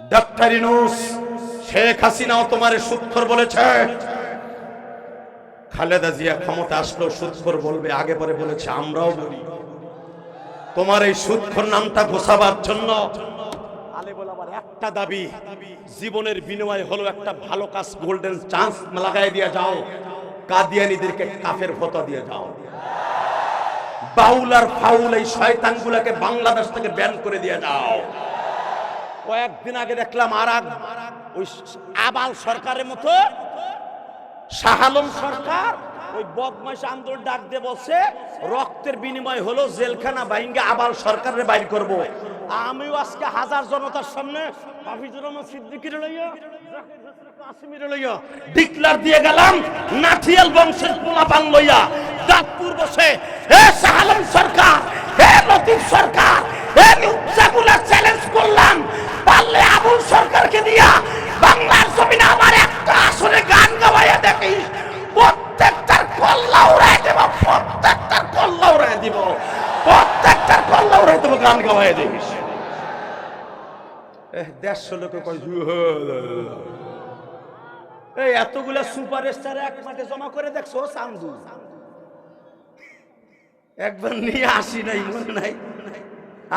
Doctor Yunus Sheikh হাসিনাও তোমারে সুদখোর বলেছে, খালেদা জিয়া ক্ষমতা আসলো সুদখোর বলবে, আগে পরে বলেছে আমরাও বলি। তোমার এই সুদখোর নামটা ঘোষাবার জন্য আলে বলাবার একটা দাবি, জীবনের বিনিময় হলো একটা ভালো কাজ, গোল্ডেন চান্স লাগাই দিয়ে যাও, কাদিয়ানীদেরকে কাফের ফতোয়া দিয়ে যাও, বাউল আর ফাউল এই শয়তানগুলোকে বাংলাদেশ থেকে ব্যান করে দিয়ে যাও। কয়েকদিন আগে দেখলাম আর ওই আবাল সরকারের মতো শাহ আলম সরকার ওই বদমাইশ আন্দোলন ডাক দিয়ে বলছে রক্তের বিনিময় হলো জেলখানা ভাঙ্গে আবাল সরকারের বাইর করব। আমিও আজকে হাজার জনতার সামনে হাফিজুর রহমান সিদ্দিকীর লইয়া কাসিমের লইয়া ডিক্লার দিয়ে গেলাম, নাথিয়াল বংশের পোলাপান লইয়া দাঁতপুর বসে, হে শাহ আলম সরকার, হে লতিফ সরকার, হে লুচ্চাগুলা চ্যালেঞ্জ করলাম, পারলে আবুল সরকারকে দিয়া বাংলার জমিনে আমার একটা আসরে গান গাওয়াইয়া দেখিস, প্রত্যেকটার কল্লা উড়াই দেব, প্রত্যেকটার কল্লা উড়াই দিব, প্রত্যেকটার কল্লা উড়াই দেব, গান গাওয়াইয়া দেখিস। 150 লোক কয় এই এতগুলা সুপারস্টার এক মাঠে জমা করে দেখছো চান্দু, একবার নিয়ে আসি নাই, মনে নাই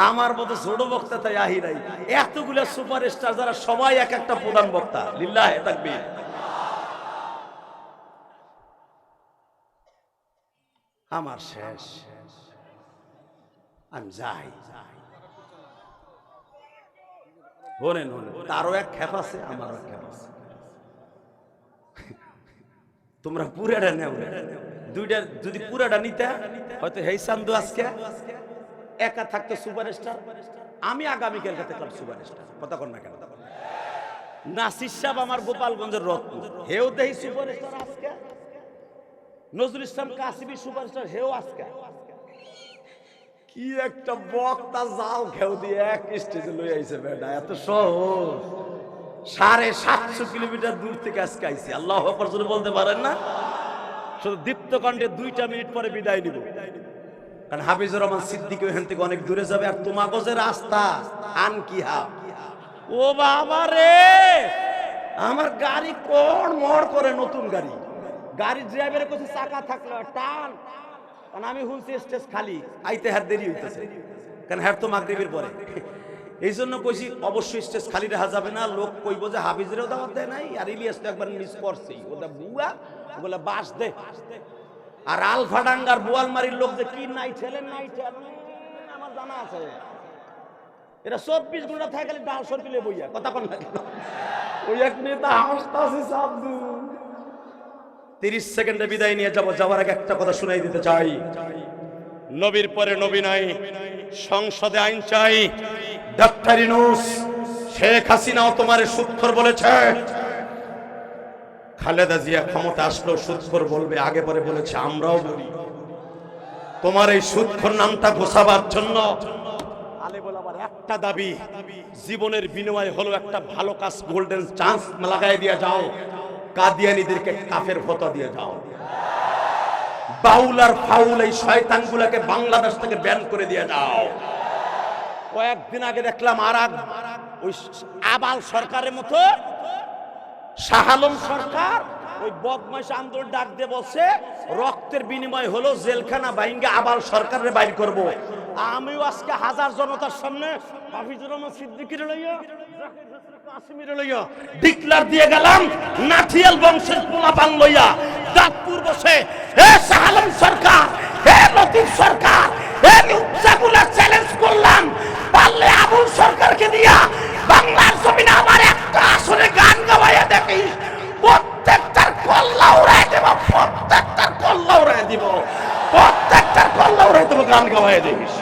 আমার মতো ছোট বক্তা তাই আহি নাই, এতগুলা সুপারস্টার যারা সবাই এক একটা প্রধান বক্তা, লিল্লাহে তাকবীর। আমার শেষ, আমি যাই। বলেন তারও এক খেপ আছে, আমারও এক খেপ আছে। তোমরা পুরাটা নেও, দুইটা যদি পুরাটা নিতে হয়তো হেই চান্দু আজকে একা থাকতো সুপারস্টার, আমি আগামীকাল থাকলাম সুপারস্টার, কথা কন না কেন? নাসির সাহেব আমার গোপালগঞ্জের রত্ন, হেও দেহি সুপারস্টার আজকে, নজরুল ইসলাম কাসিমি সুপারস্টার, হেও আজকে। কি একটা বক্তা জাল খেউ দিয়ে এক স্টেজে লই আইছে বেটা, এত সহজ। 750 কিলোমিটার দূর থেকে আজকে আইছে, আল্লাহু আকবার জোরে বলতে পারেন না? শুধু দীপ্তকণ্ঠে 2টা মিনিট পরে বিদায় নিব, কারণ হাফিজুর রহমান সিদ্দিক ওখান থেকে অনেক দূরে যাবে, আর তোমাকে যে রাস্তা আন কি হা, ও বাবা রে, আমার গাড়ি কোন মোড় করে, নতুন গাড়ি, গাড়ির ড্রাইভারের কাছে চাকা থাকলো টান, কারণ আমি হুলছি স্টেজ খালি, আইতে হার দেরি হইতেছে, কারণ হ্যার তো মাগরিবের পরে, এই জন্য কইছি অবশ্যই স্টেজ খালি রাখা যাবে না, লোক কইব যে হাফিজেরও দাওয়াত দেয় নাই, আর ইলিয়াস তো একবার মিস করছেই, ওটা বুয়া ওগুলা বাস দে, আর আলফাডাঙ্গার বোয়ালমারির লোক যে কি নাই ঠেলেন নাই ঠেলেন আমার জানা আছে, এরা 24 ঘন্টা থাকে খালি ডাল সরপিলে বইয়া, কথা কন না কেন? ওই এক নেতা হাসতাছে সাবদু। 30 সেকেন্ডে বিদায় নিয়ে যাব, যাওয়ার আগে একটা কথা শুনাই দিতে চাই, নবীর পরে নবী নাই, সংসদে আইন চাই। ডক্টর ইউনূস শেখ হাসিনাও তোমারে সুদখোর বলেছে, খালেদা জিয়া ক্ষমতা আসলো সুদখোর বলবে, আগে পরে বলেছে আমরাও বলি। তোমার এই সুদখোর নামটা ঘোষাবার জন্য আলে বলাবার একটা দাবি, জীবনের বিনিময় হলো একটা ভালো কাজ, গোল্ডেন চান্স লাগাই দিয়ে যাও, কাদিয়ানীদেরকে কাফের ফতোয়া দিয়ে যাও, বাউল আর ফাউল এই শয়তানগুলোকে বাংলাদেশ থেকে ব্যান করে দিয়ে যাও। কয়েকদিন আগে দেখলাম আর ওই আবাল সরকারের মতো শাহ আলম সরকার ওই বদমাইশ আন্দোলন ডাক দিয়ে বলছে রক্তের বিনিময় হলো জেলখানা ভাঙ্গে আবাল সরকারের বাইর করব। আমিও আজকে হাজার জনতার সামনে হাফিজুর রহমান সিদ্দিকীর লইয়া কাসিমের লইয়া ডিক্লার দিয়ে গেলাম, নাথিয়াল বংশের পোলাপান লইয়া দাঁতপুর বসে, হে শাহ আলম সরকার, হে লতিফ সরকার, হে লুচ্চাগুলা চ্যালেঞ্জ করলাম, পারলে আবুল সরকারকে দিয়া বাংলার জমিনে আমার একটা আসরে গান গাওয়াইয়া দেখিস, প্রত্যেকটার কল্লা উড়াই দেব, প্রত্যেকটার কল্লা উড়াই দিব, প্রত্যেকটার কল্লা উড়াই দেব, গান গাওয়াইয়া দেখিস।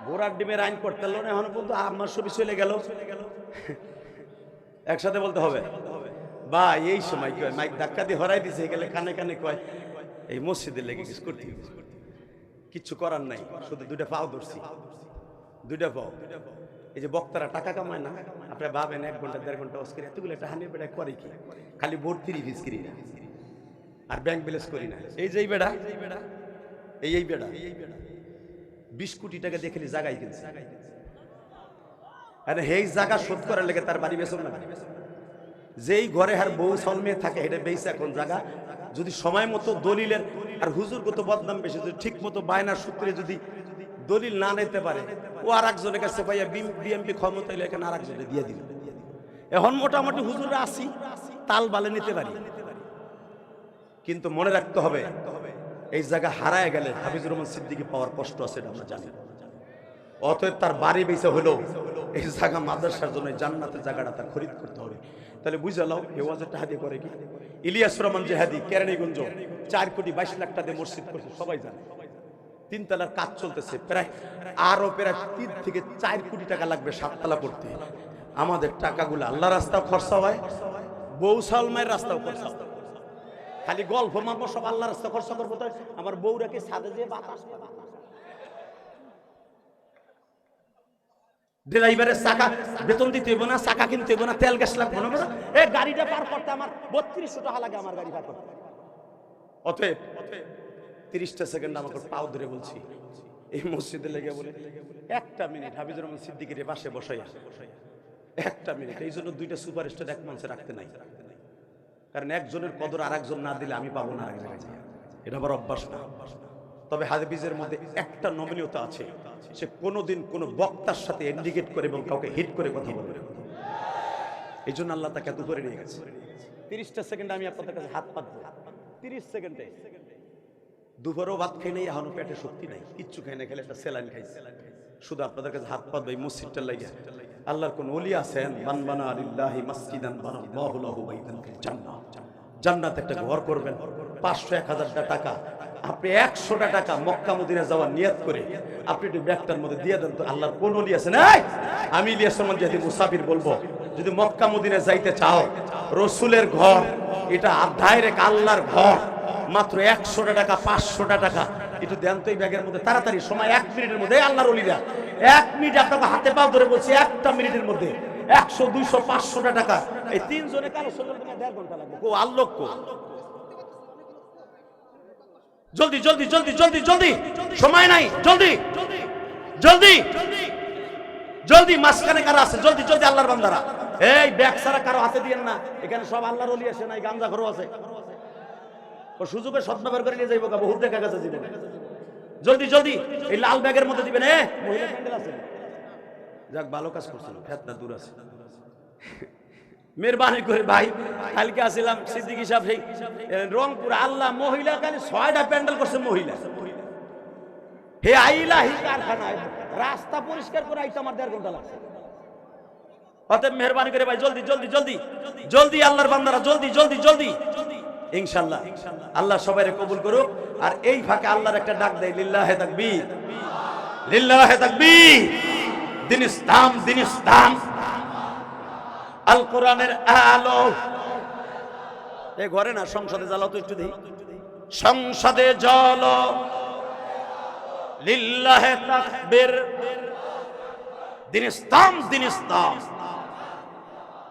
ঘোড়ার ডিমের আইন করতে পারলো না এখন পর্যন্ত আমার ছবি চলে গেল। একসাথে বলতে হবে বা এই সময় কি হয় মাইক ধাক্কা দিয়ে হরাই দিছে গেলে কানে কানে কয় এই মসজিদে লেগে কিছু করতে কিচ্ছু করার নাই, শুধু দুইটা পাও ধরছি, দুইটা পাও। এই যে বক্তারা টাকা কামায় না, আপনারা ভাবেন 1 ঘন্টা 1.5 ঘন্টা অস্করি এতগুলো একটা হানি বেড়া করে কি, খালি ভর্তি রিভিজ করি না আর ব্যাংক ব্যালেন্স করি না। এই যে এই বেড়া এই বেড়া 20 কোটি টাকা দিয়ে খালি জায়গায় কিনছে, আরে এই জায়গা শোধ করার লেগে তার বাড়ি বেচন না, যেই ঘরে আর বউ সাল মেয়ে থাকে এটা বেচে এখন জায়গা যদি সময় মতো দলিলের আর হুজুর কত বদনাম বেশি, যদি ঠিক মতো বায়নার সূত্রে যদি দলিল না নিতে পারে ও আর একজনের কাছে পাইয়া বিএমপি ক্ষমতা এলে এখানে আর একজনে দিয়ে দিল। এখন মোটামুটি হুজুররা আসি তাল বালে নিতে পারি, কিন্তু মনে রাখতে হবে এই জায়গা হারায় গেলে হাফিজুর রহমান সিদ্দিকী পাওয়ার কষ্ট আছে এটা আমরা জানি। অতএব তার বাড়ি বেচে হলেও এই জায়গা মাদ্রাসার জন্য জান্নাতের জায়গাটা তার খরিদ করতে হবে। তাহলে বুঝে লাও এ ওয়াজেরটা হাদি করে কি ইলিয়াস রহমান জেহাদি কেরানীগঞ্জ 4 কোটি 22 লাখ টাকা দিয়ে মসজিদ করছে, সবাই জানে। 3 তলার কাজ চলতেছে, প্রায় আরো প্রায় 3 থেকে 4 কোটি টাকা লাগবে 7 তলা করতে। আমাদের টাকাগুলো আল্লাহ রাস্তাও খরচা হয়, বউ সালমায়ের রাস্তাও খরচা হয়, খালি গল্প মারবো সব আল্লাহ রাস্তা খরচা করবো। তো আমার বউরাকে ছাদে যেয়ে বাতাস ড্রাইভারের চাকা বেতন দিতে হইব না, চাকা কিনতে হইব না, তেল গ্যাস লাগবে না, এই গাড়িটা পার করতে আমার 3200 টাকা লাগে আমার গাড়ি পার করতে। অতএব 30টা সেকেন্ড আমাকে পাও ধরে বলছি এই মসজিদে লেগে বলে 1টা মিনিট হাফিজুর রহমান সিদ্দিকীর পাশে বসাইয়া 1টা মিনিট, এই জন্য 2টা সুপারস্টার এক মঞ্চে রাখতে নাই, কারণ একজনের কদর আর একজন না দিলে আমি পাবো না আরেক জায়গায়, এটা আমার অভ্যাস না। তবে হাদিসের মধ্যে একটা নমনীয়তা আছে, সে কোনোদিন কোনো বক্তার সাথে ইন্ডিকেট করে এবং কাউকে হিট করে কথা বলবে, এই জন্য আল্লাহ তাকে এত করে নিয়ে গেছে। 30টা সেকেন্ড আমি আপনাদের কাছে হাত পাতবো, 30 সেকেন্ডে দুপুরও ভাত খাই নাই, এখনো পেটে শক্তি নাই, কিচ্ছু খাই না, খেলে একটা স্যালাইন খাইছে, শুধু আপনাদের কাছে হাত পাতবো এই মসজিদটা লাগিয়া। আল্লাহর কোন ওলি আছেন মান বানা লিল্লাহি মাসজিদান বানাল্লাহু লাহু বাইতান ফিল জান্নাহ, জান্নাতে একটা ঘর করবেন, 500-1000 টাকা আপনি 100টা টাকা মক্কা মদিনা যাওয়ার নিয়ত করে আপনি একটু ব্যাগটার মধ্যে দিয়ে দেন তো। আল্লাহর কোন ওলি আছেন? আমি ইলিয়াস রহমান যদি মুসাফির বলবো, যদি মক্কা মদিনা যাইতে চাও, রসুলের ঘর এটা ডাইরেক্ট আল্লাহর ঘর, মাত্র 100টা টাকা 500টা টাকা একটু দেন তো এই ব্যাগের মধ্যে, তাড়াতাড়ি সময় 1 মিনিটের মধ্যে। আল্লাহর ওলিরা 1 মিনিট আপনাকে হাতে পাও ধরে বলছি, 1টা মিনিটের মধ্যে 100, 200, 500টা টাকা, এই 3 জনে কারো সঙ্গে 1.5 ঘন্টা লাগবে। ও আল্লাহ কো জলদি জলদি জলদি জলদি জলদি, সময় নাই, জলদি জলদি জলদি। মাঝখানে কারা আছে? জলদি জলদি আল্লাহর বান্দারা, এই ব্যাগ ছাড়া কারো হাতে দিয়েন না, এখানে সব আল্লাহর ওলি আছে, নাই গাঞ্জা ঘরও আছে, ও সুযোগে সদ্ব্যবহার করে নিয়ে যাইব, বহুত দেখা গেছে জীবনে। জলদি জলদি এই লাল ব্যাগের মধ্যে দিবেন। মহিলা প্যান্ডেল আছে, যাক ভালো কাজ করছিল, ফেতনা দূর আছে। মেহরবানি করে ভাই, কালকে আসছিলাম সিদ্দিকী সাহেব সেই রংপুর, আল্লাহ মহিলা খালি 6টা প্যান্ডেল করছে মহিলা, হে আইলা হি কারখানায় রাস্তা পরিষ্কার করে আইতে আমার 1.5 ঘন্টা লাগছে। অতএব মেহরবানি করে ভাই জলদি জলদি জলদি জলদি আল্লাহর বান্দারা, জলদি জলদি জলদি, ইনশাআল্লাহ আল্লাহ সবাইকে কবুল করুক। আর এই ফাঁকে আল্লাহর একটা ডাক দেয়, লিল্লাহে তাকবীর, লিল্লাহে তাকবীর, দিন ইসলাম, দিন ইসলাম, আল কোরআনের আলো। এই ঘরে না সংসদে জ্বালাও তো একটু দেখি, সংসদে জ্বালো, লিল্লাহে তাকবীর, দিন ইসলাম, দিন ইসলাম।